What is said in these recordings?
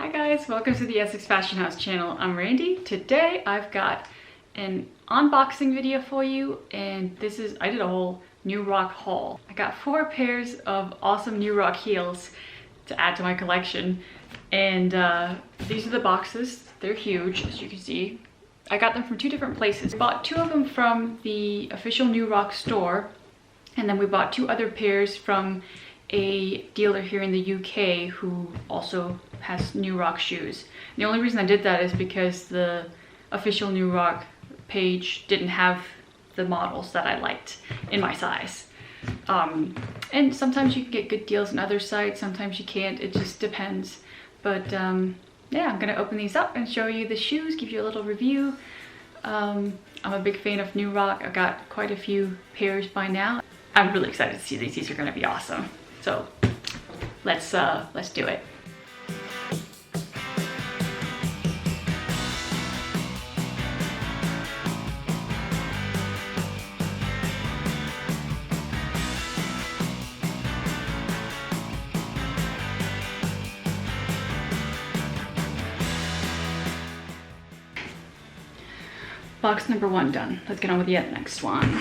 Hi guys, welcome to the Essex Fashion House channel. I'm Randy. Today I've got an unboxing video for you, and I did a whole New Rock haul. I got 4 pairs of awesome New Rock heels to add to my collection, and these are the boxes. They're huge, as you can see. I got them from 2 different places. I bought 2 of them from the official New Rock store, and then we bought 2 other pairs from a dealer here in the UK who also has New Rock shoes. The only reason I did that is because the official New Rock page didn't have the models that I liked in my size. And sometimes you can get good deals on other sites, sometimes you can't, it just depends. But yeah, I'm gonna open these up and show you the shoes, give you a little review. I'm a big fan of New Rock. I've got quite a few pairs by now. I'm really excited to see these. These are gonna be awesome. So let's do it. Box number 1 done. Let's get on with the next one.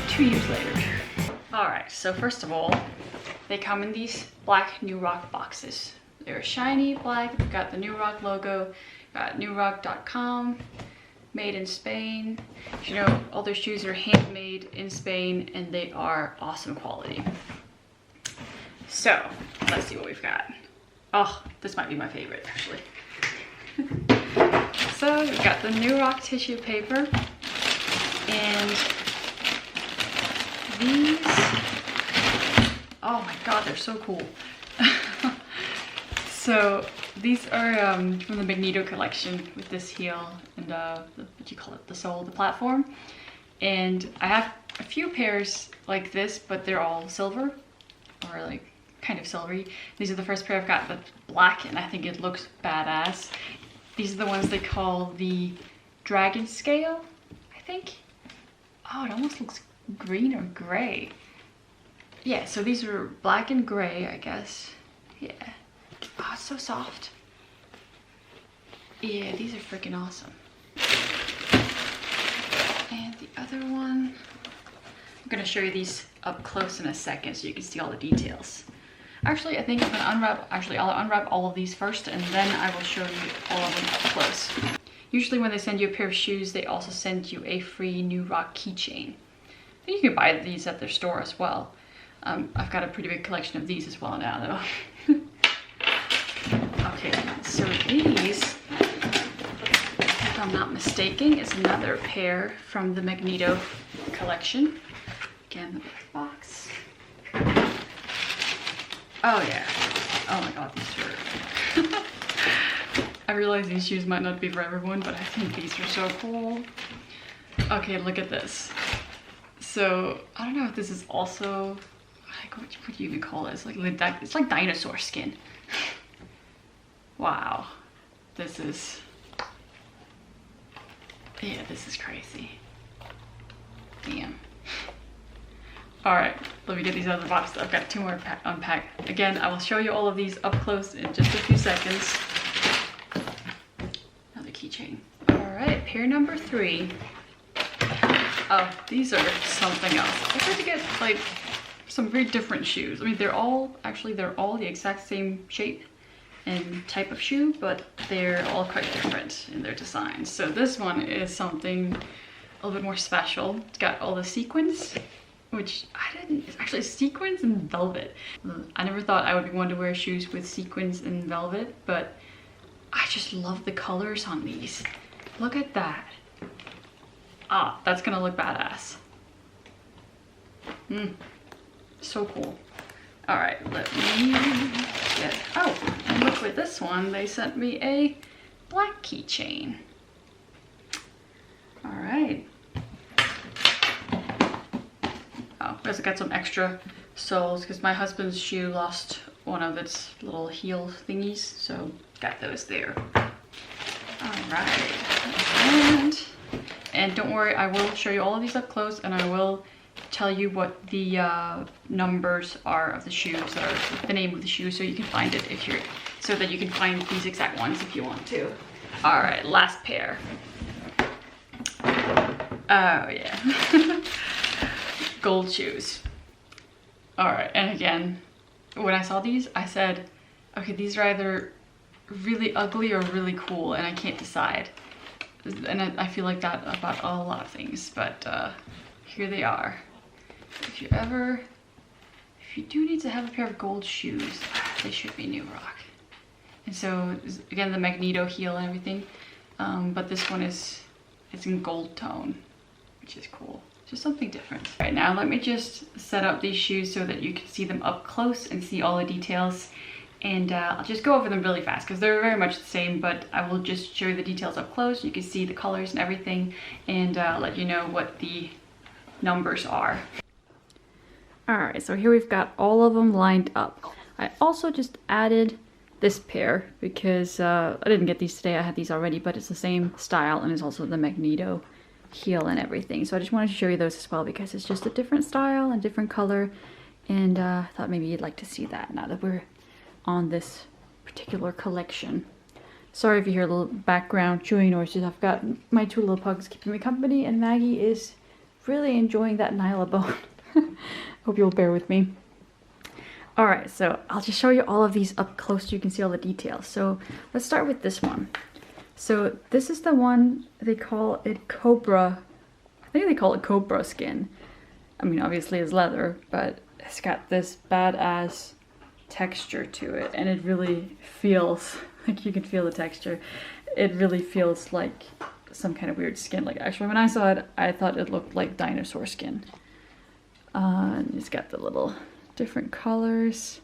Two years later. Alright, so first of all, they come in these black New Rock boxes. They're shiny black, they've got the New Rock logo, got newrock.com, made in Spain. You know, all their shoes are handmade in Spain and they are awesome quality. So, let's see what we've got. Oh, this might be my favorite actually. So, we've got the New Rock tissue paper, and these, oh my god, they're so cool. So these are from the Magneto collection with this heel and what do you call it, the sole, the platform. And I have a few pairs like this, but they're all silver, or like kind of silvery. These are the first pair I've got that's black, and I think it looks badass. These are the ones they call the dragon scale, I think. Oh, it almost looks green or gray. Yeah, so these are black and gray, I guess. Yeah. Oh, it's so soft. Yeah, these are freaking awesome. And the other one, I'm gonna show you these up close in a second so you can see all the details. Actually, I think I'm gonna unwrap, I'll unwrap all of these first, and then I will show you all of them up close. Usually when they send you a pair of shoes, they also send you a free New Rock keychain. You can buy these at their store as well. I've got a pretty big collection of these as well now though. Okay, so these, if I'm not mistaken, is another pair from the Magneto collection. Again, the box. Oh yeah. Oh my god, these are... I realize these shoes might not be for everyone, but I think these are so cool. Okay, look at this. So, I don't know if this is also, like, what do you even call it? It's like dinosaur skin. Wow. This is, yeah, this is crazy. Damn. Alright, let me get these out of the box. I've got 2 more to unpack. Again, I will show you all of these up close in just a few seconds. Another keychain. Alright, pair number 3. Oh, these are something else. I tried to get like some very different shoes. I mean, they're all the exact same shape and type of shoe, but they're all quite different in their designs. So this one is something a little bit more special. It's got all the sequins, which it's actually sequins and velvet. I never thought I would be one to wear shoes with sequins and velvet, but I just love the colors on these. Look at that. Ah, that's gonna look badass. So cool. All right, let me get, oh, and look with this one, they sent me a black keychain. All right, we also got some extra soles because my husband's shoe lost one of its little heel thingies, so got those there. All right, and don't worry, I will show you all of these up close, and I will tell you what the numbers are of the shoes, or the name of the shoe, so you can find it if you're, so that you can find these exact ones if you want to. All right, last pair. Oh yeah. Gold shoes. All right, and again, when I saw these, I said, okay, these are either really ugly or really cool, and I can't decide. And I feel like that about a lot of things, but here they are. If you do need to have a pair of gold shoes, they should be New Rock. And so again, the Magneto heel and everything, but this one it's in gold tone, which is cool. Just something different. All right, now let me just set up these shoes so that you can see them up close and see all the details. And I'll just go over them really fast because they're very much the same, but I will just show you the details up close. You can see the colors and everything, and let you know what the numbers are. All right, so here we've got all of them lined up. I also just added this pair because I didn't get these today. I had these already, but it's the same style and it's also the Magneto heel and everything. So I just wanted to show you those as well because it's just a different style and different color, and I thought maybe you'd like to see that now that we're on this particular collection. Sorry if you hear a little background chewing noises. I've got my two little pugs keeping me company, and Maggie is really enjoying that Nyla bone. Hope you'll bear with me. All right, so I'll just show you all of these up close so you can see all the details. So let's start with this one. So this is the one, they call it cobra. I think they call it cobra skin. I mean, obviously it's leather, but it's got this badass texture to it, and it really feels like, you can feel the texture. It really feels like some kind of weird skin. Like, actually, when I saw it, I thought it looked like dinosaur skin. And it's got the little different colors.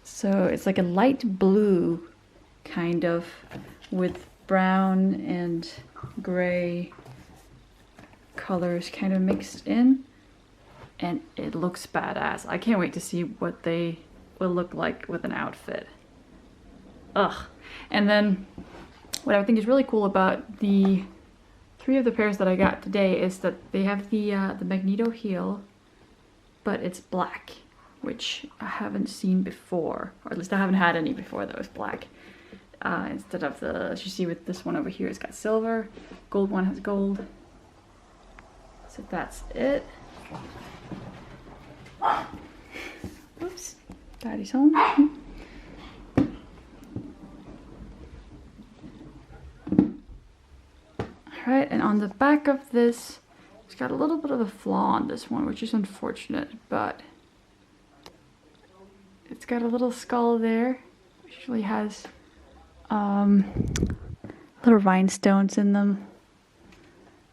So it's like a light blue kind of with brown and gray colors kind of mixed in, and it looks badass. I can't wait to see what they will look like with an outfit. Ugh. And then what I think is really cool about the three of the pairs that I got today is that they have the Magneto heel, but it's black, which I haven't seen before, or at least I haven't had any before that was black. Instead of the, as you see with this one over here, it's got silver. Gold one has gold. So that's it. Oops, Daddy's home. Alright, and on the back of this, it's got a little bit of a flaw on this one, which is unfortunate, but it's got a little skull there, which usually has little rhinestones in them.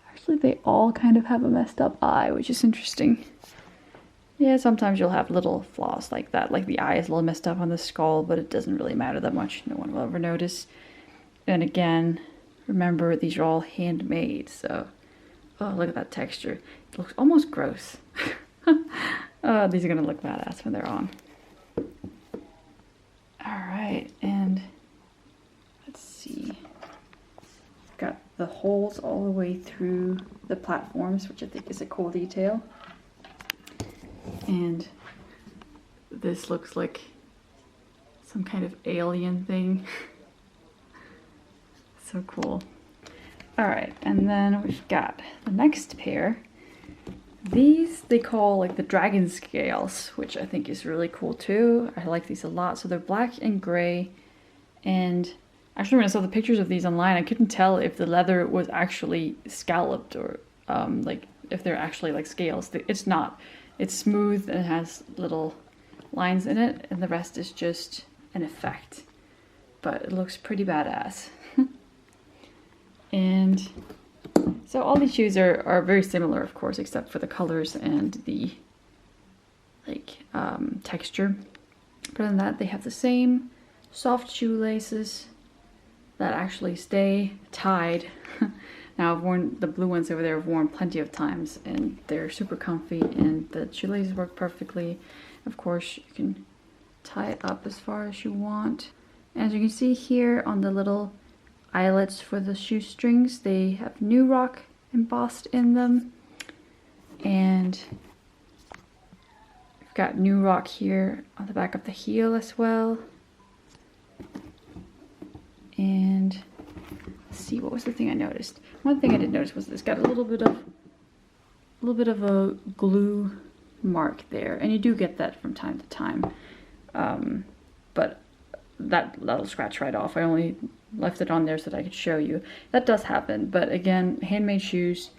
Actually, they all kind of have a messed up eye, which is interesting. Yeah, sometimes you'll have little flaws like that, like the eye is a little messed up on the skull, but it doesn't really matter that much. No one will ever notice. And again, remember, these are all handmade, so oh, look at that texture. It looks almost gross. Oh, these are gonna look badass when they're on. Alright, and let's see. Got the holes all the way through the platforms, which I think is a cool detail. And this looks like some kind of alien thing. So cool. Alright, and then we've got the next pair. These they call like the dragon scales, which I think is really cool too. I like these a lot. So they're black and gray, and actually when I saw the pictures of these online, I couldn't tell if the leather was actually scalloped or like if they're actually like scales. It's not. It's smooth and has little lines in it, and the rest is just an effect. But it looks pretty badass. And so all these shoes are very similar, of course, except for the colors and the like texture. But other than that, they have the same soft shoelaces that actually stay tied. Now I've worn the blue ones over there, I've worn plenty of times, and they're super comfy, and the shoelaces work perfectly. Of course, you can tie it up as far as you want. As you can see here on the little eyelets for the shoestrings, they have New Rock embossed in them, and we've got New Rock here on the back of the heel as well. And let's see, what was the thing I noticed? One thing I did notice was it's got a little bit of a glue mark there, and you do get that from time to time, but that'll scratch right off. I only left it on there so that I could show you. That does happen, but again, handmade shoes.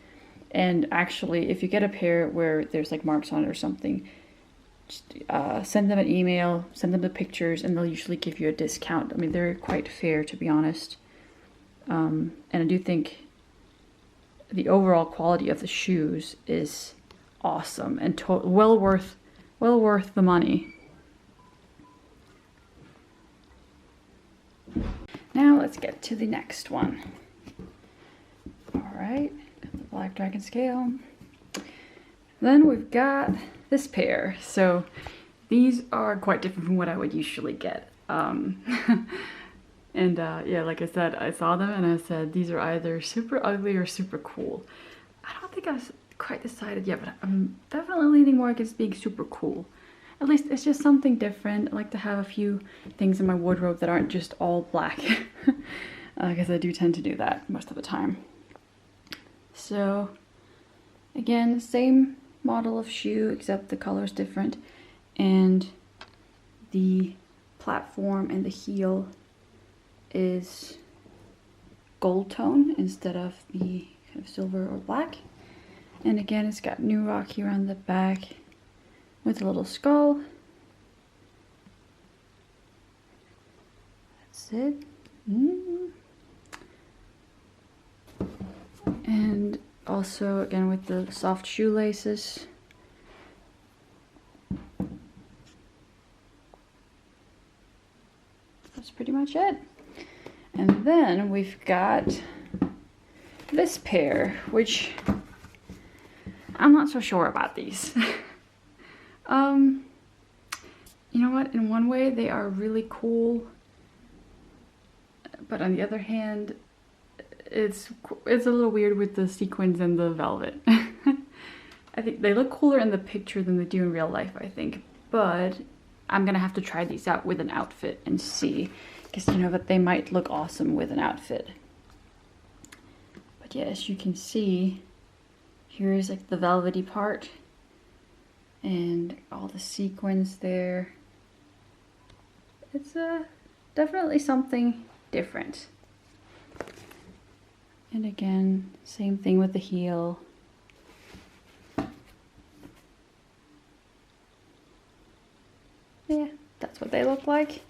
And actually, if you get a pair where there's like marks on it or something, just, send them an email, send them the pictures, and they'll usually give you a discount. I mean, they're quite fair, to be honest. And I do think the overall quality of the shoes is awesome and well worth the money. Now let's get to the next one. All right, got the Black Dragon scale. Then we've got this pair. So these are quite different from what I would usually get. And yeah, like I said, I saw them and I said, these are either super ugly or super cool. I don't think I've quite decided yet, but I'm definitely leaning more against being super cool. At least it's just something different. I like to have a few things in my wardrobe that aren't just all black. Because I do tend to do that most of the time. So again, same model of shoe, except the color is different. And the platform and the heel is gold tone instead of the kind of silver or black. And again, it's got New Rock here on the back with a little skull. That's it. And also again with the soft shoelaces. That's pretty much it. And then we've got this pair, which I'm not so sure about these. You know what? In one way, they are really cool, but on the other hand, it's a little weird with the sequins and the velvet. I think they look cooler in the picture than they do in real life, I think. But I'm gonna have to try these out with an outfit and see, because you know that they might look awesome with an outfit. But yeah, as you can see, here is like the velvety part and all the sequins there. It's definitely something different. And again, same thing with the heel. Yeah, that's what they look like.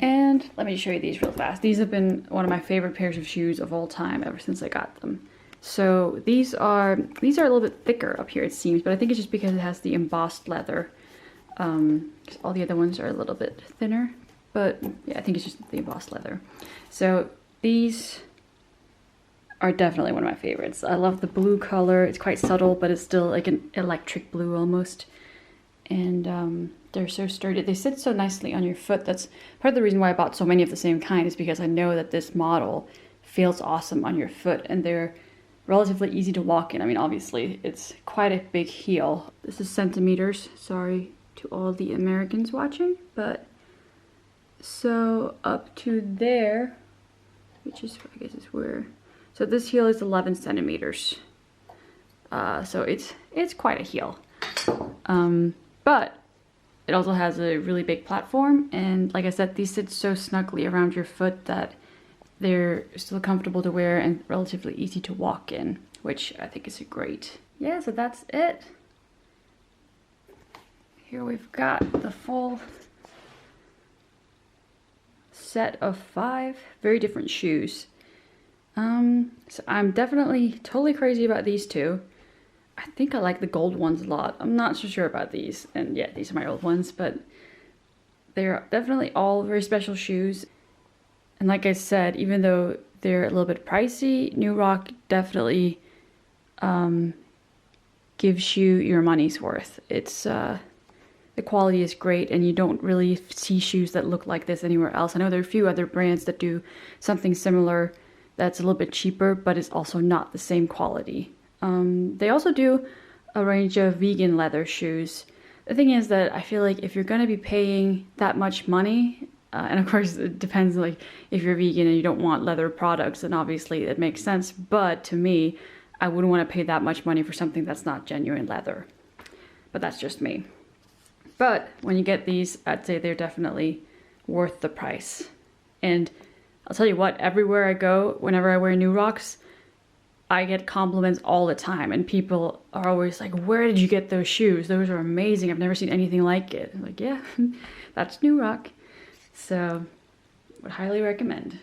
And let me show you these real fast. These have been one of my favorite pairs of shoes of all time ever since I got them. So these are a little bit thicker up here, it seems, but I think it's just because it has the embossed leather. Because all the other ones are a little bit thinner, but yeah, I think it's just the embossed leather. So these are definitely one of my favorites. I love the blue color. It's quite subtle, but it's still like an electric blue almost. And they're so sturdy. They sit so nicely on your foot. That's part of the reason why I bought so many of the same kind, is because I know that this model feels awesome on your foot, and they're relatively easy to walk in. I mean, obviously, it's quite a big heel. This is centimeters. Sorry to all the Americans watching, but so up to there, which is, I guess, is where. So this heel is 11 centimeters. So it's quite a heel. But it also has a really big platform, and like I said, these sit so snugly around your foot that they're still comfortable to wear and relatively easy to walk in, which I think is great. Yeah, so that's it. Here we've got the full set of 5 very different shoes. So I'm definitely totally crazy about these two. I think I like the gold ones a lot. I'm not so sure about these. And yeah, these are my old ones, but they're definitely all very special shoes. And like I said, even though they're a little bit pricey. New Rock definitely gives you your money's worth. It's the quality is great, and you don't really see shoes that look like this anywhere else. I know there are a few other brands that do something similar that's a little bit cheaper, but it's also not the same quality. They also do a range of vegan leather shoes. The thing is that I feel like if you're going to be paying that much money, and of course it depends, like if you're vegan and you don't want leather products, then obviously it makes sense. But to me, I wouldn't want to pay that much money for something that's not genuine leather. But that's just me. But when you get these, I'd say they're definitely worth the price. And I'll tell you what, everywhere I go, whenever I wear New Rocks, I get compliments all the time. And people are always like, where did you get those shoes? Those are amazing. I've never seen anything like it. I'm like, yeah, that's New Rock. So, would highly recommend.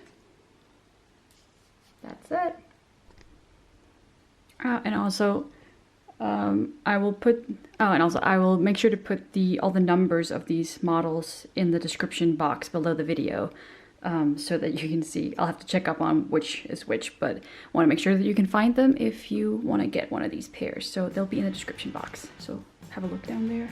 That's it. And also, I will make sure to put all the numbers of these models in the description box below the video, so that you can see. I'll have to check up on which is which, but I want to make sure that you can find them if you want to get one of these pairs. So they'll be in the description box. So have a look down there.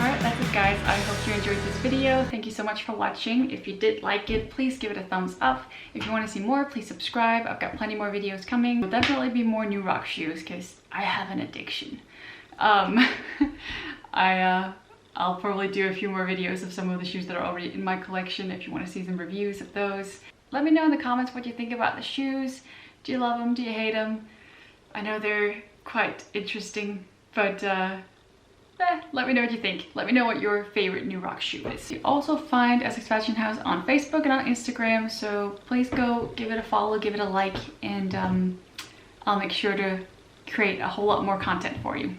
Alright, that's it guys. I hope you enjoyed this video. Thank you so much for watching. If you did like it, please give it a thumbs up. If you want to see more, please subscribe. I've got plenty more videos coming. There'll definitely be more New Rock shoes because I have an addiction. I'll probably do a few more videos of some of the shoes that are already in my collection if you want to see some reviews of those. Let me know in the comments what you think about the shoes. Do you love them? Do you hate them? I know they're quite interesting, but let me know what you think. Let me know what your favorite New Rock shoe is. You also find Essex Fashion House on Facebook and on Instagram, so please go give it a follow, give it a like, and I'll make sure to create a whole lot more content for you.